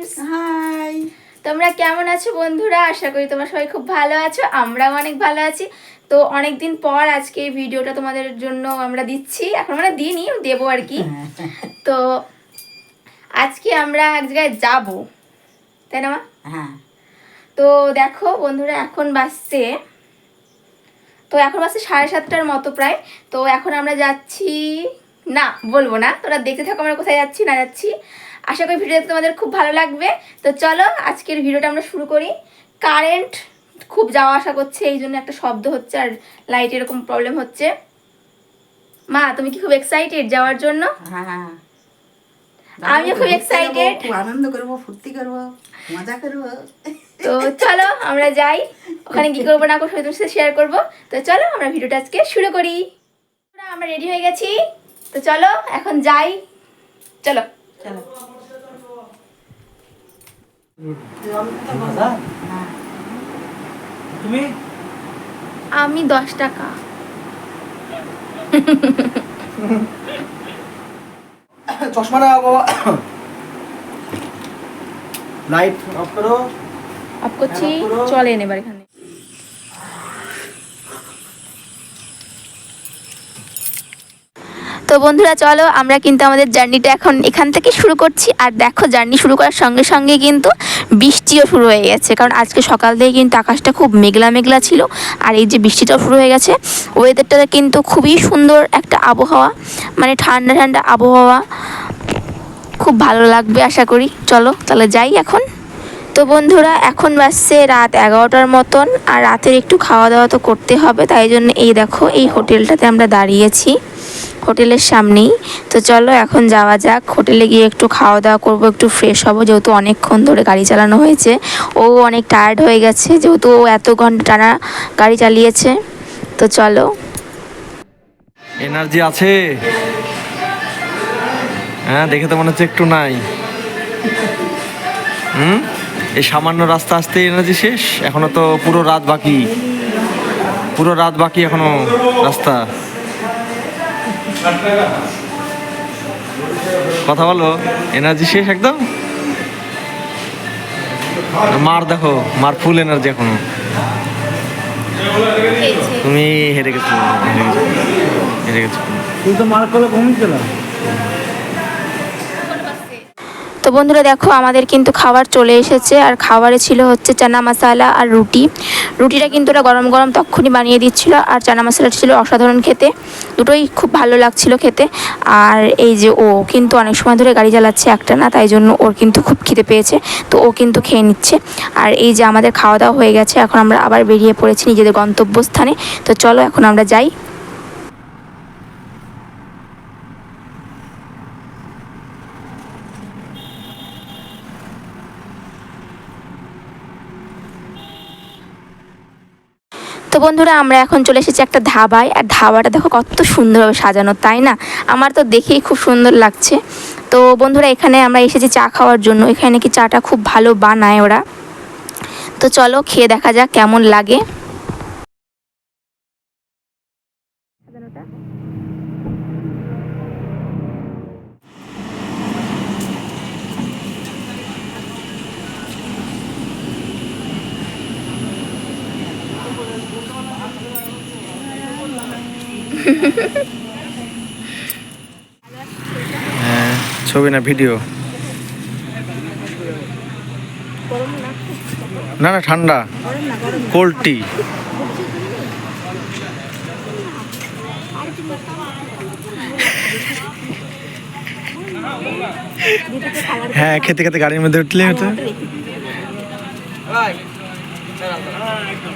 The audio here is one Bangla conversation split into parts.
Friends, high. তোমরা কেমন আছো বন্ধুরা? আশা করি তোমরা সবাই খুব ভালো আছো, আমরাও অনেক ভালো আছি। তো অনেকদিন পর আজকে এই ভিডিওটা তোমাদের জন্য আমরা দিচ্ছি, এখন মানে দিইনি, দেবো আর কি। তো আজকে আমরা এক জায়গায় যাবো, তাই না মা? হ্যাঁ। তো দেখো বন্ধুরা, এখন বাজছে 7:30 মতো প্রায়। তো এখন আমরা যাচ্ছি, না বলবো না, তোরা দেখতে থাকো আমরা কোথায় যাচ্ছি না যাচ্ছি। আশা করি ভিডিওটা তোমাদের খুব ভালো লাগবে। তো চলো আজকের ভিডিওটা আমরা শুরু করি। কারেন্ট খুব যাওয়া আসা করছে, এই জন্য একটা শব্দ হচ্ছে আর লাইট এরকম প্রবলেম হচ্ছে। মা তুমি কি খুব এক্সাইটেড যাওয়ার জন্য? হ্যাঁ, আমিও খুব এক্সাইটেড, খুব আনন্দ করবো, ফুর্তি করবো, মজা করবো। তো চলো আমরা যাই, ওখানে কি করবো না করবো তোমার সাথে শেয়ার করবো। তো চলো আমরা ভিডিওটা আজকে শুরু করি। আমরা রেডি হয়ে গেছি, তো চলো এখন যাই, চলো। চলো। তুমি আমি 10 টাকা। চশমাটা বাবা, লাইট অফ করো। অফ করছি, চলেন এবার এখানে। তো বন্ধুরা চলো আমরা কিন্তু আমাদের জার্নিটা এখন এখান থেকে শুরু করছি। আর দেখো জার্নি শুরু করার সঙ্গে সঙ্গে কিন্তু বৃষ্টিও শুরু হয়ে গেছে, কারণ আজকে সকাল থেকে কিন্তু আকাশটা খুব মেঘলা মেঘলা ছিল। আর এই যে বৃষ্টিটাও শুরু হয়ে গেছে, ওয়েদারটা কিন্তু খুবই সুন্দর একটা আবহাওয়া, মানে ঠান্ডা ঠান্ডা আবহাওয়া, খুব ভালো লাগবে আশা করি। চলো তাহলে যাই এখন। তো বন্ধুরা এখন বাজছে রাত 11টার মতন, আর রাতের একটু খাওয়া দাওয়া তো করতে হবে, তাই জন্য এই দেখো এই হোটেলটাতে আমরা দাঁড়িয়েছি, হোটেলের সামনেই। তো চলো এখন যাওয়া যাক, হোটেলে গিয়ে একটু খাওয়া দাওয়া করবো, একটু ফ্রেশ হবো, যেহেতু অনেকক্ষণ ধরে গাড়ি চালানো হয়েছে। ও অনেক টায়ার্ড হয়ে গেছে, যেহেতু ও এত ঘন্টা টানা গাড়ি চালিয়েছে। তো চলো। এনার্জি আছে? হ্যাঁ, দেখে তো মনে হচ্ছে একটু নাই। এই সামান্য রাস্তা আসতে এনার্জি শেষ? এখনো তো পুরো রাত বাকি, পুরো রাত বাকি এখনো রাস্তা। কথা বলো, এনার্জি শেষ একদম? মার দেখো, মার ফুল এনার্জি এখনো। তুমি হেরে গেছো, হেরে গেছো। তুই তো মার করলে ঘুমিয়েছিল। তো বন্ধুরা দেখো আমাদের কিন্তু খাবার চলে এসেছে, আর খাবারে ছিল হচ্ছে চানা মশালা আর রুটি। রুটিটা কিন্তু ওরা গরম গরম তখনই বানিয়ে দিচ্ছিল, আর চানা মশলাটা ছিল অসাধারণ খেতে, দুটোই খুব ভালো লাগছিল খেতে। আর এই যে ও কিন্তু অনেক সময় ধরে গাড়ি চালাচ্ছে একটা না, তাই জন্য ওর কিন্তু খুব খিদে পেয়েছে, তো ও কিন্তু খেয়ে নিচ্ছে। আর এই যে আমাদের খাওয়া দাওয়া হয়ে গেছে, এখন আমরা আবার বেরিয়ে পড়েছি নিজেদের গন্তব্যস্থানে। তো চলো এখন আমরা যাই। তো বন্ধুরা আমরা এখন চলে এসেছি একটা ধাবায়, আর ধাবাটা দেখো কত সুন্দরভাবে সাজানো, তাই না? আমার তো দেখেই খুব সুন্দর লাগছে। তো বন্ধুরা এখানে আমরা এসেছি চা খাওয়ার জন্য, এখানে নাকি চাটা খুব ভালো বানায় ওরা। তো চলো খেয়ে দেখা যাক কেমন লাগে। হ্যাঁ, ছবি না ভিডিও? না না, ঠান্ডা, কোল্ড টি। হ্যাঁ, খেতে খেতে গাড়ির মধ্যে উঠলে হতো।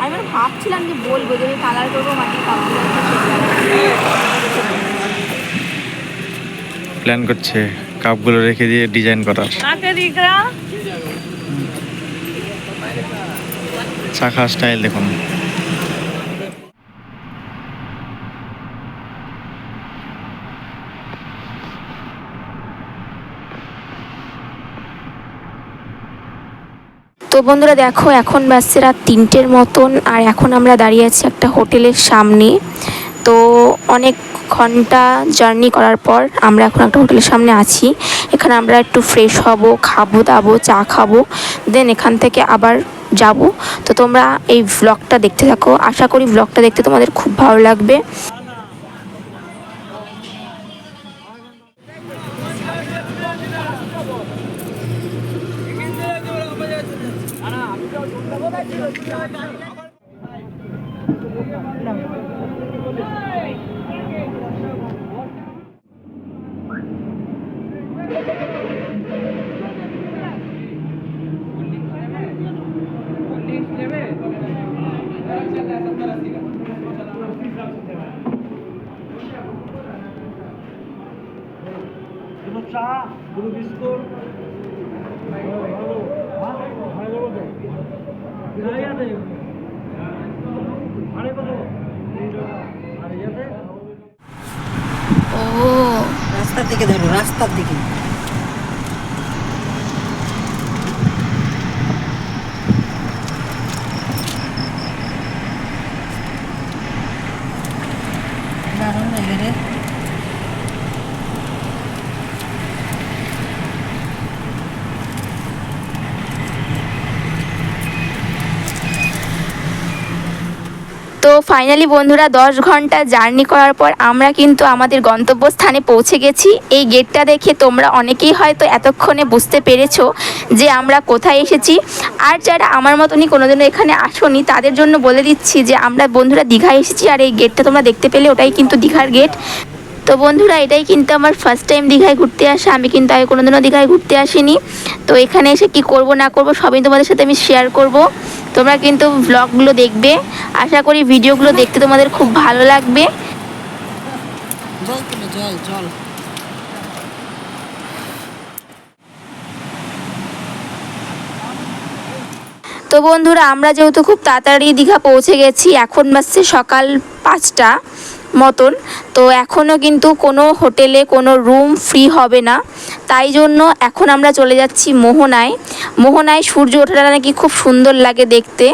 আমি ভাবছিলাম যে বলবো যে কালার করবো মাটির কাপড়, প্ল্যান করছে কাপগুলো রেখে দিয়ে ডিজাইন করার। চাখা স্টাইল দেখুন। তো বন্ধুরা দেখো এখন বাজছে রাত 3টের মতন, আর এখন আমরা দাঁড়িয়ে আছি একটা হোটেলের সামনে। তো অনেক ঘন্টা জার্নি করার পর আমরা এখন একটা হোটেলের সামনে আছি। এখানে আমরা একটু ফ্রেশ হব, খাবো দাবো, চা খাবো, দেন এখান থেকে আবার যাব। তো তোমরা এই ভ্লগটা দেখতে থাকো, আশা করি ভ্লগটা দেখতে তোমাদের খুব ভালো লাগবে। চা দুটো বিস্কুট ও রাস্তার দিকে ধরো, রাস্তার দিকে। দারুণ লাগে রে। তো ফাইনালি বন্ধুরা 10 ঘন্টা জার্নি করার পর আমরা কিন্তু আমাদের গন্তব্যস্থানে পৌঁছে গেছি। এই গেটটা দেখে তোমরা অনেকেই হয়তো এতক্ষণে বুঝতে পেরেছো যে আমরা কোথায় এসেছি। আর যারা আমার মতনই কোনোদিনও এখানে আসোনি তাদের জন্য বলে দিচ্ছি যে আমরা বন্ধুরা দীঘায় এসেছি, আর এই গেটটা তোমরা দেখতে পেলে ওটাই কিন্তু দীঘার গেট। তো বন্ধুরা এটাই কিন্তু আমার ফার্স্ট টাইম দীঘায় ঘুরতে আসা, আমি কিন্তু আগে কোনোদিনও দীঘায় ঘুরতে আসিনি। তো এখানে এসে কি করব না করব সবই তোমাদের সাথে আমি শেয়ার করব। তোমরা কিন্তু ভ্লগগুলো দেখবে, আশা করি ভিডিওগুলো দেখতে তোমাদের খুব ভালো লাগবে। জল তুলো, জল জল। তো বন্ধুরা আমরা যেহেতু খুব তাড়াতাড়ি দীঘা পৌঁছে গেছি, এখন বাজছে সকাল 5টা মতন। তো এখনও কিন্তু কোনো হোটেলে কোনো রুম ফ্রি হবে না, তাই জন্য এখন আমরা চলে যাচ্ছি মোহনায়। মোহনায় সূর্য ওঠাটা নাকি খুব সুন্দর লাগে দেখতে,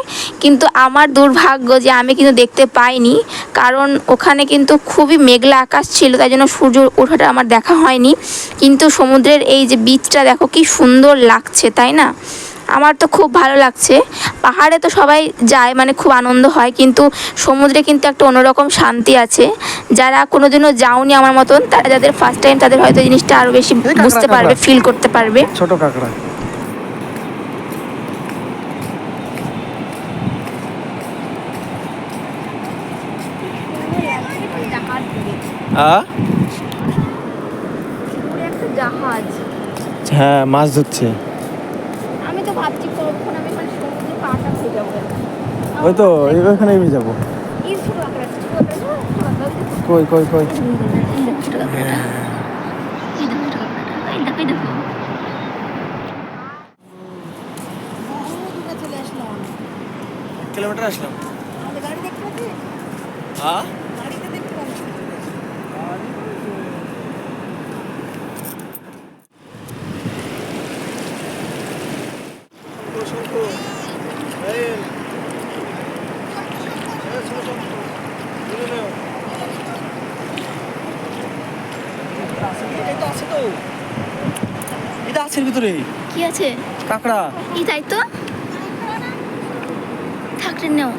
কিন্তু আমার দুর্ভাগ্য যে আমি কিন্তু দেখতে পাইনি, কারণ ওখানে কিন্তু খুবই মেঘলা আকাশ ছিল, তাই জন্য সূর্য ওঠাটা আমার দেখা হয়নি। কিন্তু সমুদ্রের এই যে বিচটা দেখো কি সুন্দর লাগছে, তাই না? আমার তো খুব ভালো লাগছে। পাহাড়ে তো সবাই যায়, মানে খুব আনন্দ হয়, কিন্তু সমুদ্রে কিন্তু একটা অন্যরকম শান্তি আছে। যারা কোনোদিনও যাওনি আমার মতন, তারা যাদের ফার্স্ট টাইম তাদের হয়তো জিনিসটা আরও বেশি বুঝতে পারবে, ফিল করতে পারবে। ছোট কাঁকড়া। জাহাজ, হ্যাঁ মাছ ধরছে। আমি তো ভাবছি কখন আমি মানে সমুদ্রে পাটা হয়ে যাবো। ওই তো ওইখানে আমি যাবো। কই কই কই চলে আসলাম। কিলোমিটার আসলাম। আমাদের গাড়ি দেখতে পাচ্ছি, হ্যাঁ গাড়িতে দেখতে পাচ্ছি। এটা আছে ভিতরে কি আছে? কাঁকড়া। এই তাই তো, থাকলে নেও।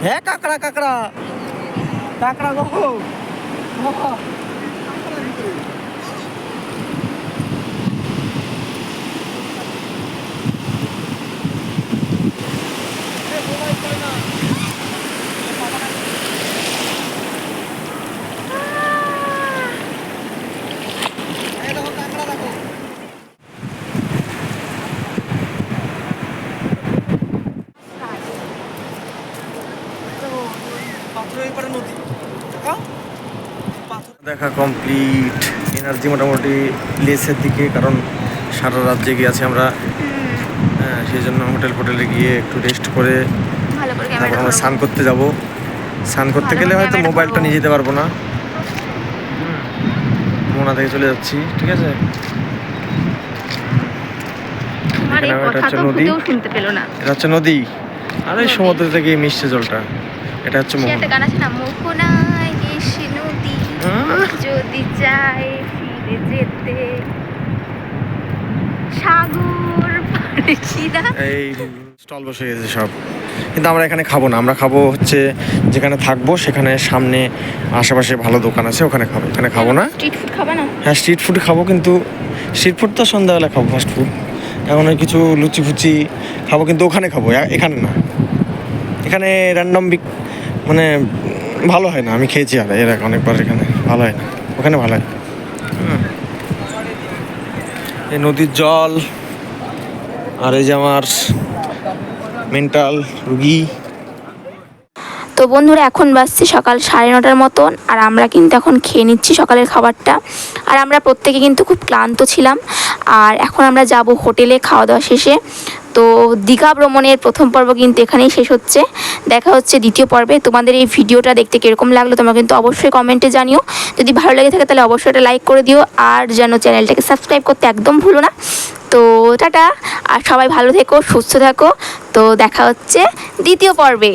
হ্যাঁ কাঁকড়া কাঁকড়া কাঁকড়া গো। দেখা কমপ্লিট, এনার্জি মোটামুটি লেসের দিকে, কারণ সারা রাত জেগে আছি আমরা। হ্যাঁ সেই জন্য হোটেলে গিয়ে একটু রেস্ট করে ভালো করে তারপর ক্যামেরা আমরা স্নান করতে যাব। স্নান করতে গেলে হয়তো মোবাইলটা নিয়ে যেতে পারবো না, মোনা থেকে চলে যাচ্ছি, ঠিক আছে? আর এই এটা কথা হচ্ছে তো নদী, ভূতেও শুনতে পেলো না। এটা হচ্ছে নদী, আর এই সমুদ্র থেকে মিশছে জলটা। এটা হচ্ছে সে মোহনা। একটা গান আছে না, মোহনায় যদি চাই ফিরে যেতে সাগর পাড়ে চিরা। এই স্টল বসে গেছে সব, কিন্তু আমরা এখানে খাবো না। আমরা খাবো হচ্ছে যেখানে থাকবো সেখানে সামনে আশেপাশে ভালো দোকান আছে, ওখানে খাবো। এখানে খাবো না। স্ট্রিট ফুড খাবে না? হ্যাঁ, স্ট্রিট ফুড খাবো, কিন্তু স্ট্রিট ফুড তো সন্ধ্যাবেলা খাবো, ফাস্ট ফুড। এখন ওই কিছু লুচি ফুচি খাবো, কিন্তু ওখানে খাবো, এখানে না। এখানে র্যান্ডম মানে ভালো হয় না। আমি খেয়েছি আর এর আগে অনেকবার, এখানে ভালো হয় না, ওখানে ভালো হয়। এই নদীর জল, আর এই যে আমার মেন্টাল রুগী। তো বন্ধুরা এখন বাজছে সকাল 9:30 মতন, আর আমরা কিন্তু এখন খেয়ে নিচ্ছি সকালের খাবারটা। আর আমরা প্রত্যেকে কিন্তু খুব ক্লান্ত ছিলাম। আর এখন আমরা যাব হোটেলে খাওয়া দাওয়া শেষে। তো দীঘা ভ্রমণের প্রথম পর্ব কিন্তু এখানেই শেষ হচ্ছে। দেখা হচ্ছে দ্বিতীয় পর্বে। তোমাদের এই ভিডিওটা দেখতে কীরকম লাগলো তোমরা কিন্তু অবশ্যই কমেন্টে জানিও। যদি ভালো লেগে থাকে তাহলে অবশ্যই একটা লাইক করে দিও, আর যেন চ্যানেলটাকে সাবস্ক্রাইব করতে একদম ভুলো না। তো টাটা, আর সবাই ভালো থেকো, সুস্থ থাকো। তো দেখা হচ্ছে দ্বিতীয় পর্বে।